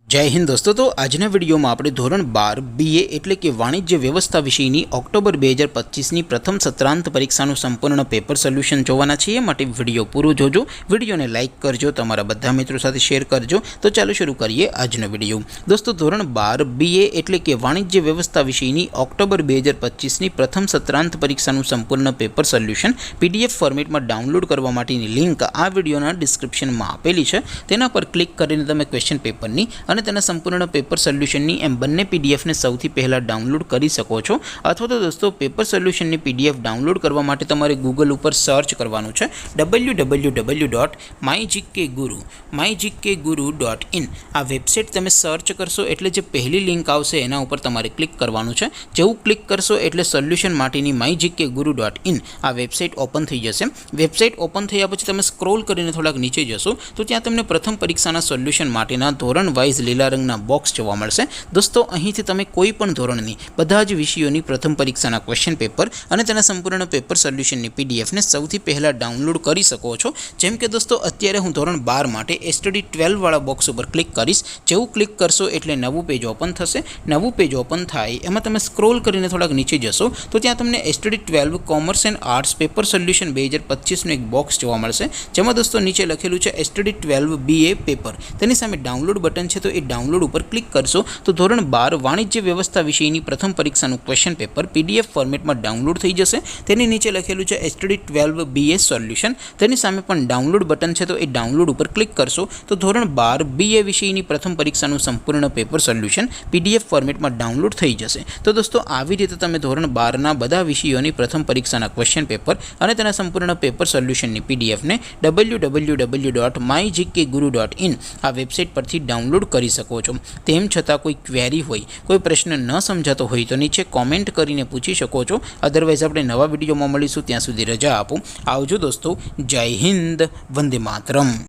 जय हिंद दोस्तों। तो आजना विडियो में આપણે ધોરણ 12 BA એટલે કે વાણિજ્ય વ્યવસ્થા વિષયની ઓક્ટોબર 2025 ની પ્રથમ સત્રાંત પરીક્ષાનું સંપૂર્ણ પેપર સોલ્યુશન જોવાના છીએ। માટે વિડિયો પૂરો જોજો, વિડિયોને લાઈક કરજો, તમારા બધા મિત્રો સાથે શેર કરજો। તો ચાલો શરૂ કરીએ આજનો વિડિયો। દોસ્તો ધોરણ 12 BA એટલે કે વાણિજ્ય વ્યવસ્થા વિષયની ઓક્ટોબર 2025 ની પ્રથમ સત્રાંત પરીક્ષાનું સંપૂર્ણ પેપર સોલ્યુશન PDF ફોર્મેટમાં ડાઉનલોડ કરવા માટેની લિંક આ વિડિયોના ડિસ્ક્રિપ્શનમાં આપેલી છે। તેના પર ક્લિક કરીને તમે ક્વેશ્ચન પેપરની અને તેના સંપૂર્ણ પેપર સોલ્યુશનની એમ બંને પીડીએફને સૌથી પહેલાં ડાઉનલોડ કરી શકો છો। અથવા તો દોસ્તો પેપર સોલ્યુશનની પીડીએફ ડાઉનલોડ કરવા માટે તમારે ગૂગલ ઉપર સર્ચ કરવાનું છે www.mygkguru.in। આ વેબસાઇટ તમે સર્ચ કરશો એટલે જે પહેલી લિંક આવશે એના ઉપર તમારે ક્લિક કરવાનું છે। જેવું ક્લિક કરશો એટલે સોલ્યુશન માટેની mygkguru.in આ વેબસાઇટ ઓપન થઈ જશે। વેબસાઇટ ઓપન થયા પછી તમે સ્ક્રોલ કરીને થોડાક નીચે જશો તો ત્યાં તમને પ્રથમ પરીક્ષાના સોલ્યુશન માટેના ધોરણ વાઇઝ લીલા રંગના બોક્સ જોવા મળશે। દોસ્તો અહીંથી તમે કોઈ પણ ધોરણની બધા જ વિષયોની પ્રથમ પરીક્ષાના ક્વેશ્ચન પેપર અને તેના સંપૂર્ણ પેપર સોલ્યુશનની પીડીએફને સૌથી પહેલાં ડાઉનલોડ કરી શકો છો। જેમ કે દોસ્તો અત્યારે હું ધોરણ 12 માટે STD 12 વાળા બોક્સ ઉપર ક્લિક કરીશ। જેવું ક્લિક કરશો એટલે નવું પેજ ઓપન થશે। નવું પેજ ઓપન થાય એમાં તમે સ્ક્રોલ કરીને થોડાક નીચે જશો તો ત્યાં તમને STD 12 commerce and arts paper solution 2025નું એક બોક્સ જોવા મળશે। જેમાં દોસ્તો નીચે લખેલું છે STD 12 BA પેપર। તેની સામે ડાઉનલોડ બટન છે તો એ ડાઉનલોડ ઉપર ક્લિક કરશો તો ધોરણ 12 વાણિજ્ય વ્યવસ્થા વિષયની પ્રથમ પરીક્ષાનું ક્વેશ્ચન પેપર PDF ફોર્મેટમાં ડાઉનલોડ થઈ જશે। તેની નીચે લખેલું છે STD 12 BA સોલ્યુશન। તેની સામે પણ ડાઉનલોડ બટન છે તો એ ડાઉનલોડ ઉપર ક્લિક કરશો તો ધોરણ 12 BA વિષયની પ્રથમ પરીક્ષાનું સંપૂર્ણ પેપર સોલ્યુશન PDF ફોર્મેટમાં ડાઉનલોડ થઈ જશે। તો દોસ્તો આવી રીતે તમે ધોરણ 12ના બધા વિષયોની પ્રથમ પરીક્ષાના ક્વેશ્ચન પેપર અને તેના સંપૂર્ણ પેપર સોલ્યુશનની પીડીએફને www.mygkguru.in આ વેબસાઇટ પરથી ડાઉનલોડ કરી શકો છો। તેમ છતાં કોઈ ક્વેરી હોય, કોઈ પ્રશ્ન ન સમજાતો હોય તો નીચે કોમેન્ટ કરીને પૂછી શકો છો। અધરવાઇઝ આપણે નવા વિડીયોમાં મળીશું, ત્યાં સુધી રજા આપો। આવજો દોસ્તો, જય હિન્દ, વંદે માતરમ।